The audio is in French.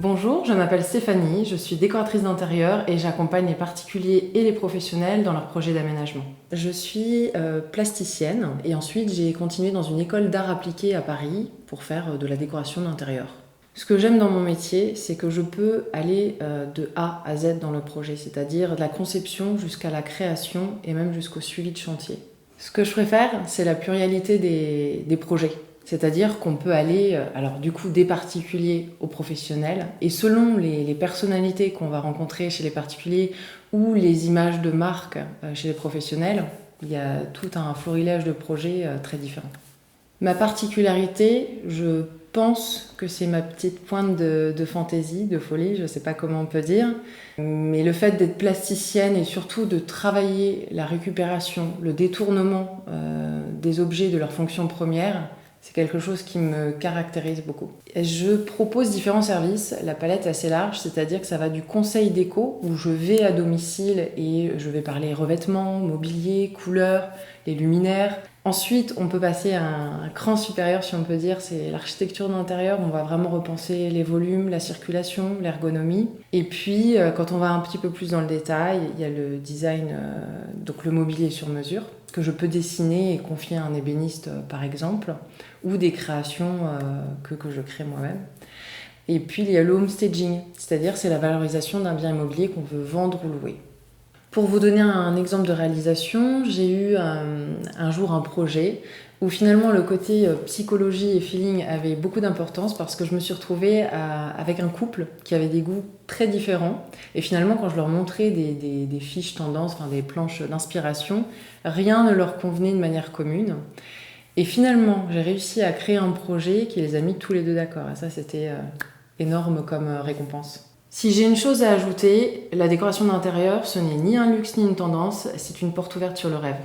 Bonjour, je m'appelle Stéphanie, je suis décoratrice d'intérieur et j'accompagne les particuliers et les professionnels dans leurs projets d'aménagement. Je suis plasticienne et ensuite j'ai continué dans une école d'art appliqué à Paris pour faire de la décoration d'intérieur. Ce que j'aime dans mon métier, c'est que je peux aller de A à Z dans le projet, c'est-à-dire de la conception jusqu'à la création et même jusqu'au suivi de chantier. Ce que je préfère, c'est la pluralité des projets. C'est-à-dire qu'on peut aller, alors du coup, des particuliers aux professionnels, et selon les personnalités qu'on va rencontrer chez les particuliers ou les images de marque chez les professionnels, il y a tout un florilège de projets très différents. Ma particularité, je pense que c'est ma petite pointe de fantaisie, de folie, je ne sais pas comment on peut dire, mais le fait d'être plasticienne et surtout de travailler la récupération, le détournement des objets de leur fonction première, c'est quelque chose qui me caractérise beaucoup. Je propose différents services, la palette est assez large, c'est-à-dire que ça va du conseil déco, où je vais à domicile et je vais parler revêtements, mobilier, couleurs, les luminaires. Ensuite, on peut passer à un cran supérieur, si on peut dire, c'est l'architecture d'intérieur. On va vraiment repenser les volumes, la circulation, l'ergonomie. Et puis, quand on va un petit peu plus dans le détail, il y a le design, donc le mobilier sur mesure, que je peux dessiner et confier à un ébéniste, par exemple, ou des créations que je crée moi-même. Et puis, il y a le homestaging, c'est-à-dire c'est la valorisation d'un bien immobilier qu'on veut vendre ou louer. Pour vous donner un exemple de réalisation, j'ai eu un jour un projet où finalement le côté psychologie et feeling avait beaucoup d'importance parce que je me suis retrouvée avec un couple qui avait des goûts très différents. Et finalement, quand je leur montrais des fiches tendances, enfin des planches d'inspiration, rien ne leur convenait de manière commune. Et finalement, j'ai réussi à créer un projet qui les a mis tous les deux d'accord. Et ça, c'était énorme comme récompense. Si j'ai une chose à ajouter, la décoration d'intérieur, ce n'est ni un luxe ni une tendance, c'est une porte ouverte sur le rêve.